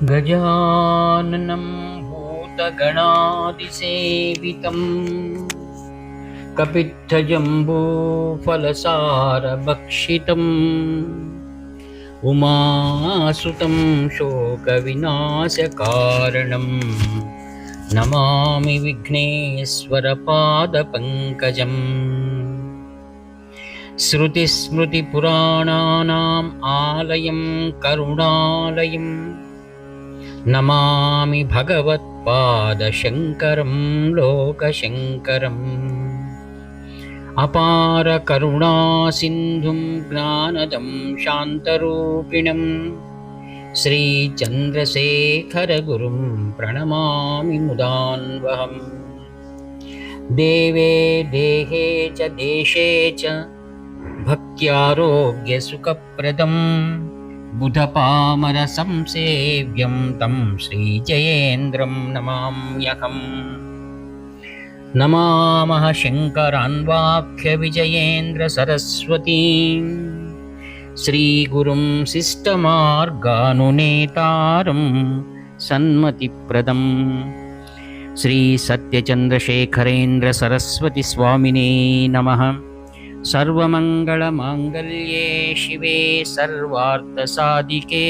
गजाननं भूतगणादिसेवितं कपित्थजम्बूफलसारभक्षितम् उमासुतं शोकविनाशकारणं नमामि विघ्नेश्वरपादपङ्कजम्। श्रुतिस्मृतिपुराणानाम् आलयं करुणालयं नमामि भगवत्पादशङ्करं लोकशङ्करम्। अपार करुणासिन्धुं ज्ञानदं शान्तरूपिणं श्रीचन्द्रशेखरगुरुं प्रणमामि मुदान्वहम्। देवे देहे च देशे च भक्त्यारोग्यसुखप्रदं बुधपामरसंसेव्यं तं श्रीजयेन्द्रं नमाम्यहम्। नमामः शङ्करान्वाख्यविजयेन्द्रसरस्वतीं श्रीगुरुं शिष्टमार्गानुनेतारं सन्मतिप्रदं श्रीसत्यचन्द्रशेखरेन्द्रसरस्वतीस्वामिने नमः। सर्वमङ्गलमाङ्गल्ये शिवे सर्वार्थसाधिके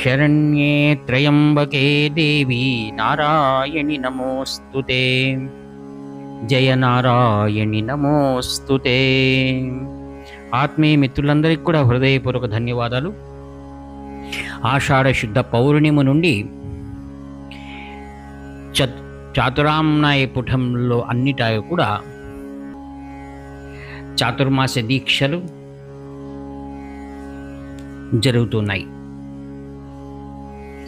शरण्ये त्र्यम्बके देवी नारायणि नमोऽस्तुते। జయ నారాయణి నమోస్తుతే. ఆత్మీయ మిత్రులందరికీ కూడా హృదయపూర్వక ధన్యవాదాలు. ఆషాఢ శుద్ధ పౌర్ణిమ నుండి చాతురామ్నాయ పుటంలో అన్నిటా కూడా చాతుర్మాస దీక్షలు జరుగుతున్నాయి.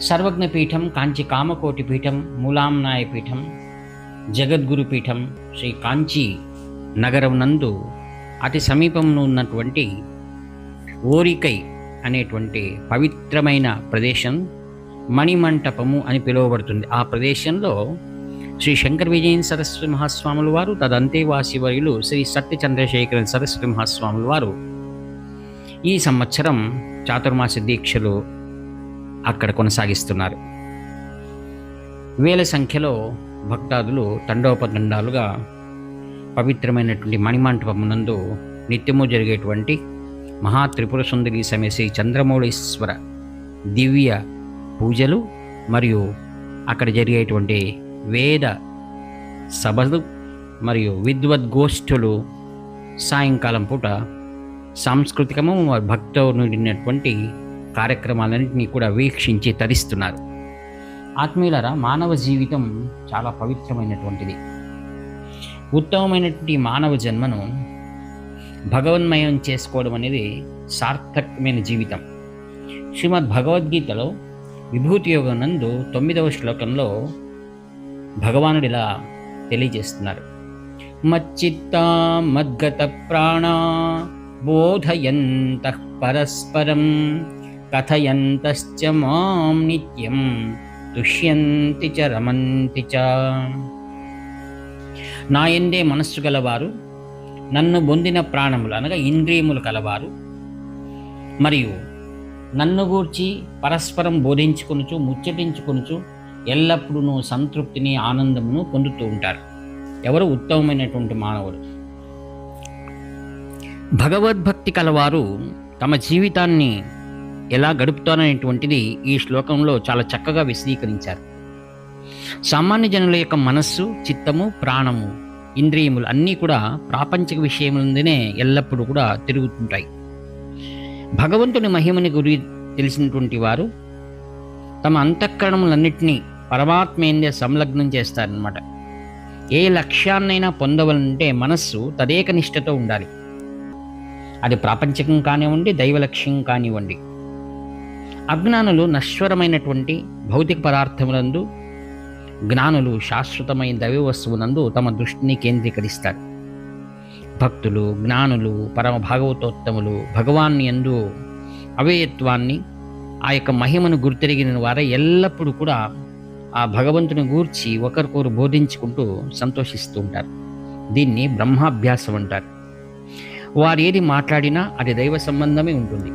సర్వజ్ఞ పీఠం, కాంచి కామకోటి పీఠం, మూలాంనాయ పీఠం, జగద్గురు పీఠం శ్రీ కాంచీ నగరం నందు అతి సమీపంలో ఉన్నటువంటి ఓరికై అనేటువంటి పవిత్రమైన ప్రదేశం మణిమంటపము అని పిలువబడుతుంది. ఆ ప్రదేశంలో శ్రీ శంకర విజయన్ సరస్వతి మహాస్వాముల వారు, తదంతేవాసి వర్యులు శ్రీ సత్య చంద్రశేఖరన్ సరస్వతి మహాస్వాముల వారు ఈ సంవత్సరం చాతుర్మాస దీక్షలు అక్కడ కొనసాగిస్తున్నారు. వేల సంఖ్యలో భక్తాదులు తండోపతండాలుగా పవిత్రమైనటువంటి మణిమంటపమునందు నిత్యము జరిగేటువంటి మహాత్రిపుర సుందరి సమేత శ్రీ చంద్రమౌళీశ్వర దివ్య పూజలు మరియు అక్కడ జరిగేటువంటి వేద సభలు మరియు విద్వద్గోష్ఠులు, సాయంకాలం పూట సాంస్కృతికము భక్తో నిండినటువంటి కార్యక్రమాలన్నింటినీ కూడా వీక్షించి తరిస్తున్నారు. ఆత్మీయులారా, మానవ జీవితం చాలా పవిత్రమైనటువంటిది. ఉత్తమమైనటువంటి మానవ జన్మను భగవన్మయం చేసుకోవడం అనేది సార్థకమైన జీవితం. శ్రీమద్ భగవద్గీతలో విభూతి యోగం నందు 9వ శ్లోకంలో భగవానుడు ఇలా తెలియజేస్తున్నారు. మచ్చిత్తా మద్గత ప్రాణా బోధయంతః పరస్పరం కథయంతశ్చ మాం నిత్యం తుష్యంతి చ రమంతి చ. నాయందే మనస్సు గలవారు, నన్ను పొందిన ప్రాణములు అనగా ఇంద్రియములు కలవారు, మరియు నన్ను గూర్చి పరస్పరం బోధించుకొనుచు ముచ్చటించుకొనుచు ఎల్లప్పుడూ సంతృప్తిని ఆనందమును పొందుతూ ఉంటారు. ఎవరు? ఉత్తమమైనటువంటి మానవుడు. భగవద్భక్తి కలవారు తమ జీవితాన్ని ఎలా గడుపుతారనేటువంటిది ఈ శ్లోకంలో చాలా చక్కగా విశదీకరించారు. సామాన్య జనుల యొక్క మనస్సు, చిత్తము, ప్రాణము, ఇంద్రియములు అన్నీ కూడా ప్రాపంచిక విషయములందునే ఎల్లప్పుడూ కూడా తిరుగుతుంటాయి. భగవంతుని మహిమని గురి తెలిసినటువంటి వారు తమ అంతఃకరణములన్నింటినీ పరమాత్మేందే సంలగ్నం చేస్తారనమాట. ఏ లక్ష్యాన్నైనా పొందవాలంటే మనస్సు తదేక నిష్టతో ఉండాలి. అది ప్రాపంచికం కానివ్వండి, దైవ లక్ష్యం కానివ్వండి. అజ్ఞానులు నశ్వరమైనటువంటి భౌతిక పదార్థములందు, జ్ఞానులు శాశ్వతమైన దైవ వస్తువునందు తమ దృష్టిని కేంద్రీకరిస్తారు. భక్తులు, జ్ఞానులు, పరమ భాగవతోత్తములు భగవాన్ని యందు అవేయత్వాన్ని, ఆ యొక్క మహిమను గుర్తెరిగిన వారే ఎల్లప్పుడూ కూడా ఆ భగవంతుని గూర్చి ఒకరికొకరు బోధించుకుంటూ సంతోషిస్తూ ఉంటారు. దీన్ని బ్రహ్మాభ్యాసం అంటారు. వారు ఏది మాట్లాడినా అది దైవ సంబంధమే ఉంటుంది.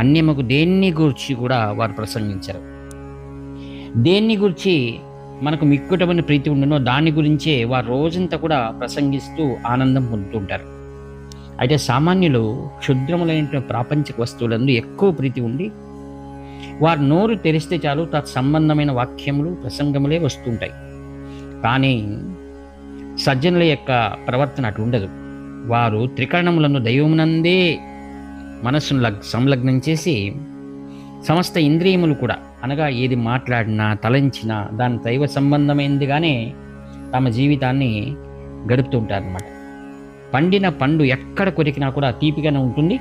అన్యముకు దేన్ని గూర్చి కూడా వారు ప్రసంగించరు. దేన్ని గురించి మనకు మిక్కుటమైన ప్రీతి ఉండునో దాని గురించే వారు రోజంతా కూడా ప్రసంగిస్తూ ఆనందం పొందుతుంటారు. అయితే సామాన్యులు క్షుద్రములైన ప్రాపంచిక వస్తువులందు ఎక్కువ ప్రీతి ఉండి వారు నోరు తెరిస్తే చాలు తత్సంబంధమైన వాక్యములు ప్రసంగములే వస్తుంటాయి. కానీ సజ్జనుల యొక్క ప్రవర్తన అటు ఉండదు. వారు త్రికరణములను దైవమునందే మనస్సును సంలగ్నం చేసి సమస్త ఇంద్రియములు కూడా, అనగా ఏది మాట్లాడినా తలంచినా దాని దైవ సంబంధమైనదిగానే తమ జీవితాన్ని గడుపుతుంటారన్నమాట. పండిన పండు ఎక్కడ కొరికినా కూడా తీపిగానే ఉంటుంది.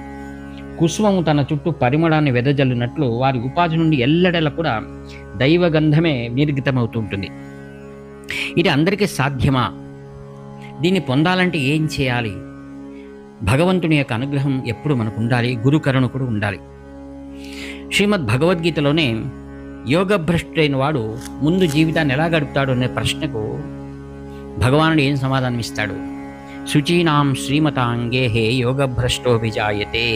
కుసుమము తన చుట్టూ పరిమళాన్ని వెదజల్లినట్లు వారి ఉపాధి నుండి ఎల్లడల కూడా దైవగంధమే నిర్గతమవుతుంటుంది. ఇది అందరికీ సాధ్యమా? దీన్ని పొందాలంటే ఏం చేయాలి? భగవంతుని యొక్క అనుగ్రహం ఎప్పుడు మనకు ఉండాలి, గురుకరుణ కూడా ఉండాలి. శ్రీమద్ భగవద్గీతలోనే యోగభ్రష్టుడైన వాడు ముందు జీవితాన్ని ఎలా గడుపుతాడు అనే ప్రశ్నకు భగవానుడు ఏం సమాధానం ఇస్తాడు? శుచీనాం శ్రీమతాంగేహే యోగభ్రష్టోభిజాయతే.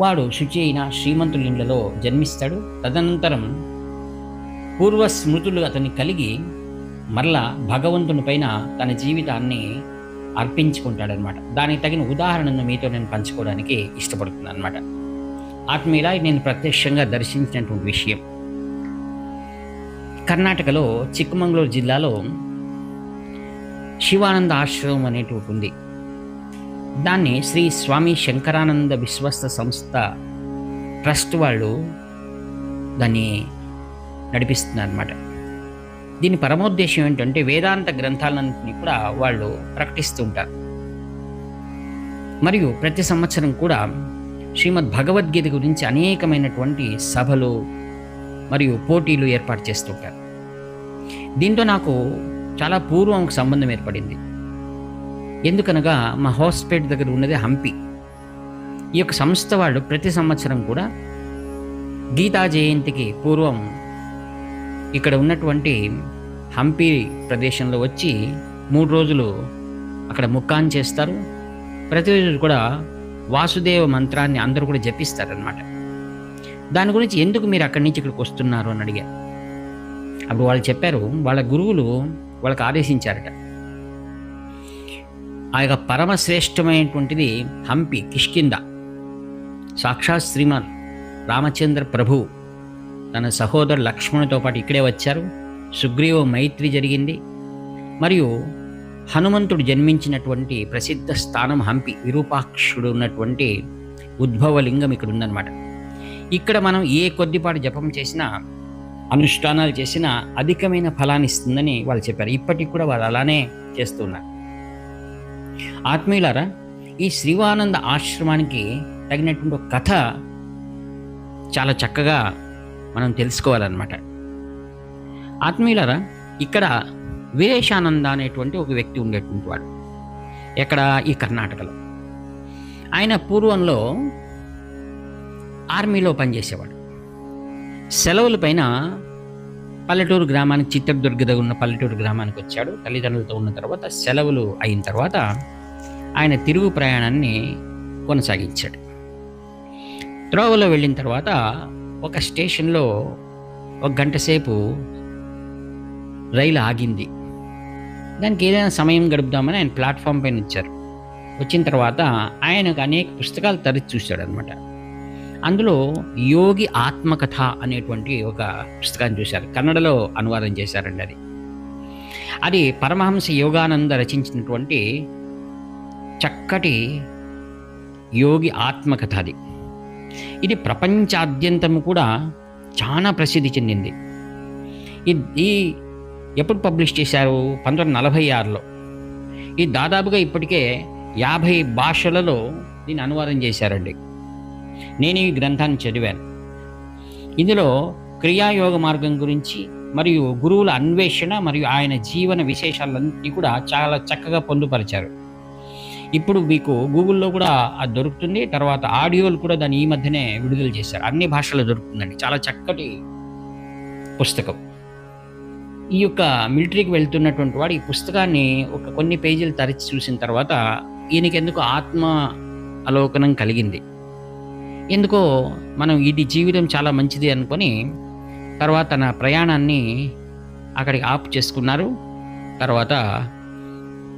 వాడు శుచి అయిన శ్రీమంతుల ఇండ్లలో జన్మిస్తాడు. తదనంతరం పూర్వస్మృతులు అతన్ని కలిగి మరలా భగవంతుని పైన తన జీవితాన్ని అర్పించుకుంటాడనమాట. దానికి తగిన ఉదాహరణను మీతో నేను పంచుకోవడానికి ఇష్టపడుతున్నాను అనమాట. ఆత్మీయులా, నేను ప్రత్యక్షంగా దర్శించినటువంటి విషయం కర్ణాటకలో చిక్కమంగళూరు జిల్లాలో శివానంద ఆశ్రమం అనేటువంటి ఉంది. దాన్ని శ్రీ స్వామి శంకరానంద విశ్వస్త సంస్థ ట్రస్ట్ వాళ్ళు దాన్ని నడిపిస్తున్నారు అన్నమాట. దీని పరమోద్దేశం ఏంటంటే వేదాంత గ్రంథాలన్నింటినీ కూడా వాళ్ళు ప్రకటిస్తుంటారు. మరియు ప్రతి సంవత్సరం కూడా శ్రీమద్ భగవద్గీత గురించి అనేకమైనటువంటి సభలు మరియు పోటీలు ఏర్పాటు చేస్తుంటారు. దీంతో నాకు చాలా పూర్వం ఒక సంబంధం ఏర్పడింది. ఎందుకనగా మా హౌస్పేట దగ్గర ఉన్నది హంపి. ఈ యొక్క సంస్థ వాళ్ళు ప్రతి సంవత్సరం కూడా గీతా జయంతికి పూర్వం ఇక్కడ ఉన్నటువంటి హంపి ప్రదేశంలో వచ్చి 3 రోజులు అక్కడ ముక్కాన్ చేస్తారు. ప్రతిరోజు కూడా వాసుదేవ మంత్రాన్ని అందరూ కూడా జపిస్తారనమాట. దాని గురించి ఎందుకు మీరు అక్కడి నుంచి ఇక్కడికి వస్తున్నారు అని అడిగారు. అప్పుడు వాళ్ళు చెప్పారు, వాళ్ళ గురువులు వాళ్ళకి ఆదేశించారట. ఆ యొక్క పరమశ్రేష్టమైనటువంటిది హంపి కిష్కింద. సాక్షాత్ శ్రీమాన్ రామచంద్ర ప్రభు తన సహోదరు లక్ష్మణుతో పాటు ఇక్కడే వచ్చారు. సుగ్రీవ మైత్రి జరిగింది. మరియు హనుమంతుడు జన్మించినటువంటి ప్రసిద్ధ స్థానం హంపి. విరూపాక్షుడు ఉన్నటువంటి ఉద్భవలింగం ఇక్కడ ఉందన్నమాట. ఇక్కడ మనం ఏ కొద్దిపాటి జపం చేసినా, అనుష్ఠానాలు చేసినా అధికమైన ఫలాన్ని ఇస్తుందని వాళ్ళు చెప్పారు. ఇప్పటికి కూడా వాళ్ళు అలానే చేస్తున్నారు. ఆత్మీయులారా, ఈ శ్రీవానంద ఆశ్రమానికి తగినటువంటి ఒక కథ చాలా చక్కగా మనం తెలుసుకోవాలన్నమాట. ఆత్మీయులారా, ఇక్కడ వీరేశానంద అనేటువంటి ఒక వ్యక్తి ఉండేటువంటి వాడు. ఎక్కడ? ఈ కర్ణాటకలో. ఆయన పూర్వంలో ఆర్మీలో పనిచేసేవాడు. సెలవుల పైన పల్లెటూరు గ్రామానికి, చిత్రదుర్గ దగ్గర ఉన్న పల్లెటూరు గ్రామానికి వచ్చాడు. తల్లిదండ్రులతో ఉన్న తర్వాత సెలవులు అయిన తర్వాత ఆయన తిరుగు ప్రయాణాన్ని కొనసాగించాడు. త్రోవలో వెళ్ళిన తర్వాత ఒక స్టేషన్లో 1 గంట సేపు రైలు ఆగింది. దానికి ఏదైనా సమయం గడుపుదామని ఆయన ప్లాట్ఫామ్ పైన వచ్చారు. వచ్చిన తర్వాత ఆయనకు అనేక పుస్తకాలు తరచి చూశాడు అనమాట. అందులో యోగి ఆత్మకథ అనేటువంటి ఒక పుస్తకాన్ని చూశారు. కన్నడలో అనువాదం చేశారండి. అది పరమహంస యోగానంద రచించినటువంటి చక్కటి యోగి ఆత్మకథ. ఇది ప్రపంచాద్యంతము కూడా చాలా ప్రసిద్ధి చెందింది. ఇది ఎప్పుడు పబ్లిష్ చేశారు? 1946లో. ఇది దాదాపుగా ఇప్పటికే 50 భాషలలో దీన్ని అనువాదం చేశారండి. నేను ఈ గ్రంథాన్ని చదివాను. ఇందులో క్రియాయోగ మార్గం గురించి మరియు గురువుల అన్వేషణ మరియు ఆయన జీవన విశేషాలన్నీ కూడా చాలా చక్కగా పొందుపరిచారు. ఇప్పుడు మీకు గూగుల్లో కూడా అది దొరుకుతుంది. తర్వాత ఆడియోలు కూడా దాన్ని ఈ మధ్యనే విడుదల చేశారు. అన్ని భాషల్లో దొరుకుతుందండి. చాలా చక్కటి పుస్తకం. ఈ యొక్క మిలిటరీకి వెళ్తున్నటువంటి వాడు ఈ పుస్తకాన్ని కొన్ని పేజీలు తరచి చూసిన తర్వాత ఈయనకి ఎందుకో ఆత్మ అవలోకనం కలిగింది. ఎందుకో మనం ఇది జీవితం చాలా మంచిది అనుకొని తర్వాత తన ప్రయాణాన్ని అక్కడికి ఆపు చేసుకున్నారు. తర్వాత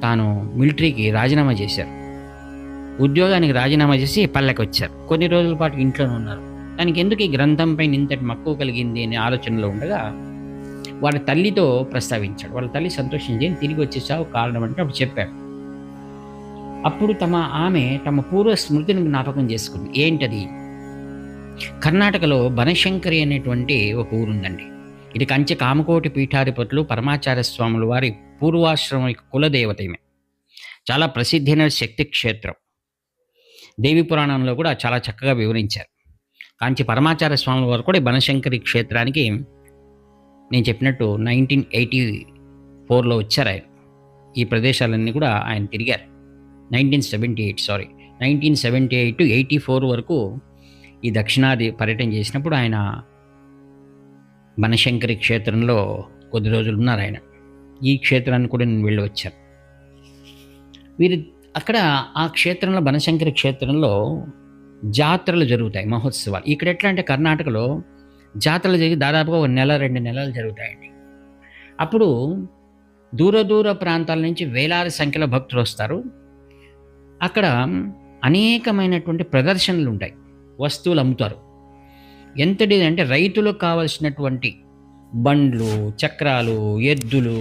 తాను మిలిటరీకి రాజీనామా చేశారు. ఉద్యోగానికి రాజీనామా చేసి పల్లెకి వచ్చారు. కొన్ని రోజుల పాటు ఇంట్లోనే ఉన్నారు. తనకి ఎందుకు ఈ గ్రంథంపై ఇంతటి మక్కువ కలిగింది అనే ఆలోచనలో ఉండగా వాళ్ళ తల్లితో ప్రస్తావించాడు. వాళ్ళ తల్లి సంతోషించి తిరిగి వచ్చేసావు కారణం అంటే అప్పుడు చెప్పాడు. అప్పుడు ఆమె తమ పూర్వ స్మృతిని జ్ఞాపకం చేసుకుంది. ఏంటది? కర్ణాటకలో బనశంకరి అనేటువంటి ఒక ఊరుందండి. ఇది కంచె కామకోటి పీఠాధిపతులు పరమాచార్య స్వాముల వారి పూర్వాశ్రమ కులదేవత. ఈమె చాలా ప్రసిద్ధైన శక్తి క్షేత్రం. దేవి పురాణంలో కూడా చాలా చక్కగా వివరించారు. కాంచి పరమాచార్య స్వాముల వారు కూడా బనశంకరి క్షేత్రానికి నేను చెప్పినట్టు 1984లో వచ్చారు ఆయన. ఈ ప్రదేశాలన్నీ కూడా ఆయన తిరిగారు. 1978 టు 84 వరకు ఈ దక్షిణాది పర్యటన చేసినప్పుడు ఆయన బనశంకరి క్షేత్రంలో కొద్ది రోజులు ఉన్నారు ఆయన. ఈ క్షేత్రాన్ని కూడా నేను వెళ్ళి వచ్చాను. వీరు అక్కడ ఆ క్షేత్రంలో బనశంకరి క్షేత్రంలో జాతరలు జరుగుతాయి, మహోత్సవాలు. ఇక్కడ ఎట్లా అంటే కర్ణాటకలో జాతరలు జరిగి దాదాపుగా 1 నెల 2 నెలలు జరుగుతాయండి. అప్పుడు దూర ప్రాంతాల నుంచి వేలాది సంఖ్యలో భక్తులు వస్తారు. అక్కడ అనేకమైనటువంటి ప్రదర్శనలు ఉంటాయి, వస్తువులు అమ్ముతారు. ఎంతటి అంటే రైతులకు కావలసినటువంటి బండ్లు, చక్రాలు, ఎద్దులు,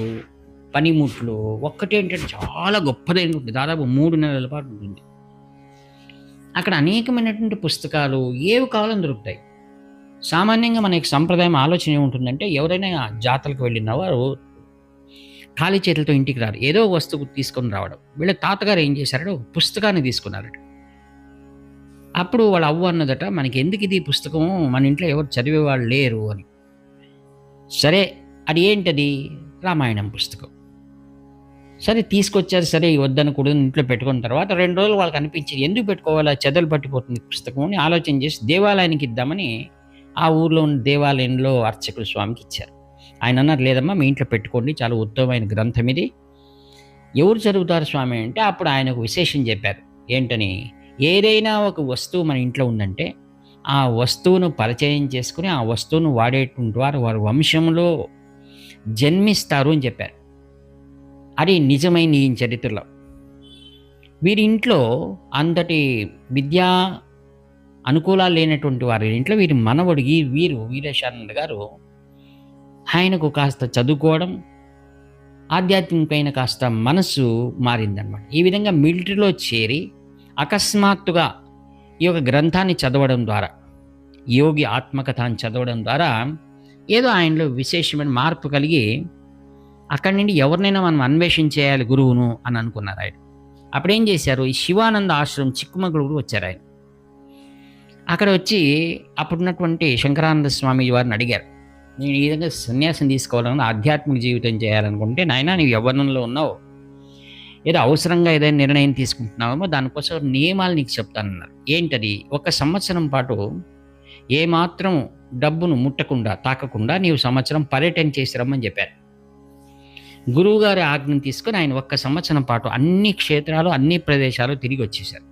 పనిముట్లు ఒక్కటేంటంటే చాలా గొప్పదైన ఉంటుంది. దాదాపు 3 నెలల పాటు ఉంటుంది. అక్కడ అనేకమైనటువంటి పుస్తకాలు ఏవి కావాలని దొరుకుతాయి. సామాన్యంగా మనకి సంప్రదాయం ఆలోచన ఏముంటుందంటే ఎవరైనా జాతరకు వెళ్ళిన వారు ఖాళీ చేతులతో ఇంటికి రారు, ఏదో వస్తువు తీసుకొని రావడం. వీళ్ళ తాతగారు ఏం చేశారంటే ఒక పుస్తకాన్ని తీసుకున్నారట. అప్పుడు వాళ్ళ అవ్వ అన్నదట, మనకి ఎందుకు ఇది పుస్తకం, మన ఇంట్లో ఎవరు చదివేవాళ్ళు లేరు అని. సరే అది ఏంటది? రామాయణం పుస్తకం. సరే తీసుకొచ్చారు. సరే వద్దనకూడదు, ఇంట్లో పెట్టుకున్న తర్వాత 2 రోజులు వాళ్ళకి అనిపించింది ఎందుకు పెట్టుకోవాలా, చెదలు పట్టిపోతుంది పుస్తకం అని ఆలోచన చేసి దేవాలయానికి ఇద్దామని ఆ ఊర్లో ఉన్న దేవాలయంలో అర్చకుల స్వామికి ఇచ్చారు. ఆయన అన్నారు, లేదమ్మా మీ ఇంట్లో పెట్టుకోండి, చాలా ఉత్తమమైన గ్రంథం ఇది. ఎవరు చదువుతారు స్వామి అంటే అప్పుడు ఆయన ఒక విశేషం చెప్పారు. ఏంటని? ఏదైనా ఒక వస్తువు మన ఇంట్లో ఉందంటే ఆ వస్తువును పరిచయం చేసుకుని ఆ వస్తువును వాడేటువంటి వారు వారి వంశంలో జన్మిస్తారు అని చెప్పారు. అది నిజమైన ఈ చరిత్రలో. వీరి ఇంట్లో అంతటి విద్యా అనుకూలాలు లేనటువంటి వారి ఇంట్లో వీరి మనవడు వీరేశానంద గారు ఆయనకు కాస్త చదువుకోవడం, ఆధ్యాత్మికమైన కాస్త మనసు మారిందనమాట. ఈ విధంగా మిలిటరీలో చేరి అకస్మాత్తుగా ఈ యొక్క గ్రంథాన్ని చదవడం ద్వారా, యోగి ఆత్మకథాన్ని చదవడం ద్వారా ఏదో ఆయనలో విశేషమైన మార్పు కలిగి అక్కడి నుండి ఎవరినైనా మనం అన్వేషణ చేయాలి గురువును అని అనుకున్నారు ఆయన. అప్పుడేం చేశారు, ఈ శివానంద ఆశ్రమం చిక్కుమగళూరు వచ్చారు ఆయన. అక్కడ వచ్చి అప్పుడున్నటువంటి శంకరానంద స్వామి వారిని అడిగారు, నేను ఈ విధంగా సన్యాసం తీసుకోవాలని ఆధ్యాత్మిక జీవితం చేయాలనుకుంటే, నాయన నీవు యవ్వనంలో ఉన్నావు, ఏదో అవసరంగా ఏదైనా నిర్ణయం తీసుకుంటున్నావేమో, దానికోసం నియమాలు నీకు చెప్తానన్నారు. ఏంటది? 1 సంవత్సరం పాటు ఏమాత్రం డబ్బును ముట్టకుండా తాకకుండా నీవు సంవత్సరం పర్యటన చేసి రమ్మని చెప్పారు. గురువుగారి ఆజ్ఞను తీసుకొని ఆయన 1 సంవత్సరం పాటు అన్ని క్షేత్రాలు, అన్ని ప్రదేశాలు తిరిగి వచ్చేశారు.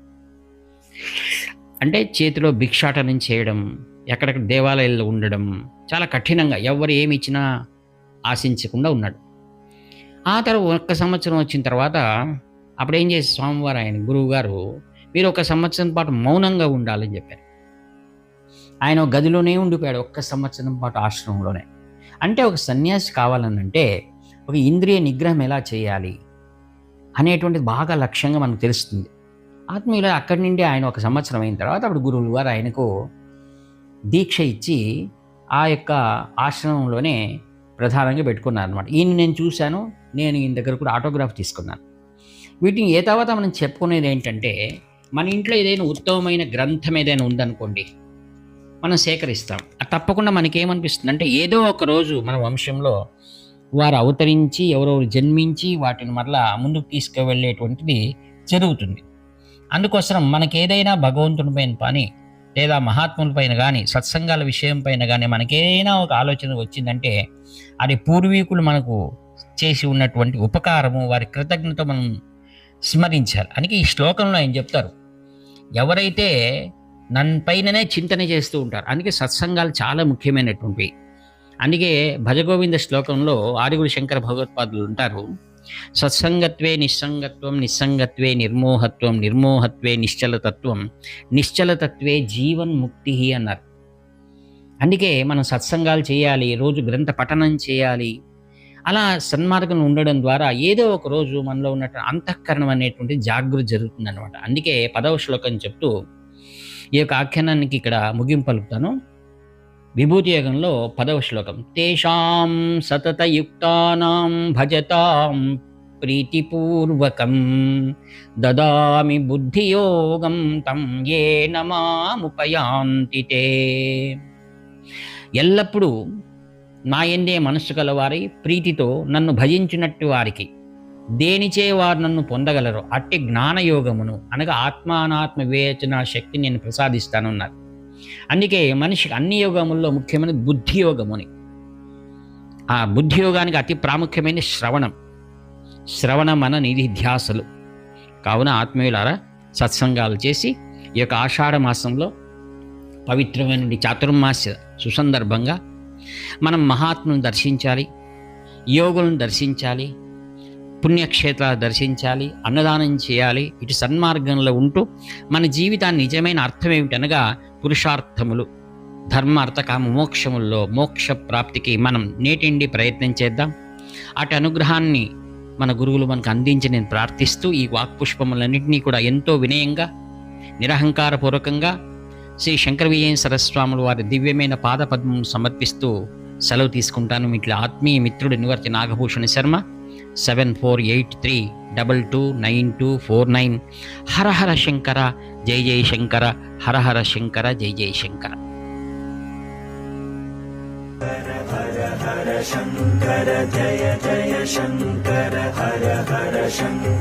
అంటే చేతిలో భిక్షాటనం చేయడం, ఎక్కడెక్కడ దేవాలయాల్లో ఉండడం, చాలా కఠినంగా ఎవరు ఏమి ఇచ్చినా ఆశించకుండా ఉన్నాడు. ఆ తర్వాత 1 సంవత్సరం వచ్చిన తర్వాత అప్పుడు ఏం చేసి స్వామివారు ఆయన గురువుగారు, మీరు 1 సంవత్సరం పాటు మౌనంగా ఉండాలని చెప్పారు. ఆయన ఒక గదిలోనే ఉండిపోయాడు 1 సంవత్సరం పాటు ఆశ్రమంలోనే. అంటే ఒక సన్యాసి కావాలనంటే ఒక ఇంద్రియ నిగ్రహం ఎలా చేయాలి అనేటువంటిది బాగా లక్ష్యంగా మనకు తెలుస్తుంది. ఆత్మీయులు అక్కడి నుండి ఆయన 1 సంవత్సరం అయిన తర్వాత అప్పుడు గురువులు వారు ఆయనకు దీక్ష ఇచ్చి ఆ యొక్క ఆశ్రమంలోనే ప్రధానంగా పెట్టుకున్నారు అనమాట. ఈయన నేను చూశాను, నేను ఈయన దగ్గర కూడా ఆటోగ్రాఫ్ తీసుకున్నాను. వీటిని ఏ తర్వాత మనం చెప్పుకునేది ఏంటంటే, మన ఇంట్లో ఏదైనా ఉత్తమమైన గ్రంథం ఏదైనా ఉందనుకోండి, మనం సేకరిస్తాం. అది తప్పకుండా మనకేమనిపిస్తుంది అంటే ఏదో ఒక రోజు మన వంశంలో వారు అవతరించి ఎవరెవరు జన్మించి వాటిని మరలా ముందుకు తీసుకువెళ్ళేటువంటిది జరుగుతుంది. అందుకోసం మనకేదైనా భగవంతుని పైన పని లేదా మహాత్ముల పైన కానీ సత్సంగాల విషయం పైన కానీ మనకేదైనా ఒక ఆలోచన వచ్చిందంటే అది పూర్వీకులు మనకు చేసి ఉన్నటువంటి ఉపకారము, వారి కృతజ్ఞత మనం స్మరించాలి. అందుకే ఈ శ్లోకంలో ఆయన చెప్తారు, ఎవరైతే నన్ను పైననే చింతన చేస్తూ ఉంటారు. అందుకే సత్సంగాలు చాలా ముఖ్యమైనటువంటివి. అందుకే భజగోవింద శ్లోకంలో ఆదిగురు శంకర భగవత్పాదులు ఉంటారు, సత్సంగత్వే నిస్సంగత్వం, నిస్సంగత్వే నిర్మోహత్వం, నిర్మోహత్వే నిశ్చలతత్వం, నిశ్చలతత్వే జీవన్ముక్తి అన్నారు. అందుకే మనం సత్సంగాలు చేయాలి, రోజు గ్రంథ పఠనం చేయాలి. అలా సన్మార్గం ఉండడం ద్వారా ఏదో ఒక రోజు మనలో ఉన్నటువంటి అంతఃకరణం అనేటువంటి జాగృతి జరుగుతుంది అనమాట. అందుకే 10వ శ్లోకం చెప్తూ ఈ యొక్క ఆఖ్యానానికి ఇక్కడ ముగింపు పలుకుతాను. విభూతి యోగంలో 10వ శ్లోకం, తేషాం సతతయుక్తానాం భజతాం ప్రీతిపూర్వకం దదామి బుద్ధియోగం తం యేన మాముపయాంతి తే. ఎల్లప్పుడూ నా యందే మనస్సు గలవారి ప్రీతితో నన్ను భజించినట్టు వారికి దేనిచే వారు నన్ను పొందగలరు అట్టి జ్ఞానయోగమును అనగా ఆత్మానాత్మ వివేచన శక్తి నేను ప్రసాదిస్తానున్నారు. అందుకే మనిషికి అన్ని యోగముల్లో ముఖ్యమైనది బుద్ధి యోగముని. ఆ బుద్ధి యోగానికి అతి ప్రాముఖ్యమైన శ్రవణం అన నిధిధ్యాసలు. కావున ఆత్మీయులారా, సత్సంగాలు చేసి ఈ యొక్క ఆషాఢ మాసంలో పవిత్రమైన చాతుర్మాస్య సుసందర్భంగా మనం మహాత్ములను దర్శించాలి, యోగులను దర్శించాలి, పుణ్యక్షేత్రాలు దర్శించాలి, అన్నదానం చేయాలి. ఇటు సన్మార్గంలో ఉంటూ మన జీవితాన్ని నిజమైన అర్థం ఏమిటనగా పురుషార్థములు, ధర్మ అర్థ కామ మోక్షముల్లో మోక్ష ప్రాప్తికి మనం నేటిండి ప్రయత్నం చేద్దాం. అటు అనుగ్రహాన్ని మన గురువులు మనకు అందించి నేను ప్రార్థిస్తూ ఈ వాక్పుష్పములన్నింటినీ కూడా ఎంతో వినయంగా నిరహంకారపూర్వకంగా శ్రీ శంకర విజయ సరస్వాములు వారి దివ్యమైన పాదపద్మం సమర్పిస్తూ సెలవు తీసుకుంటాను. ఇట్లా ఆత్మీయ మిత్రుడు నివర్తి నాగభూషణ శర్మ. 7483229249. హర హర శంకర, జై జై శంకర, హర హర శంకర, జై జై శంకర. శంకర జయ జయ శంకర, హర హర శంకర.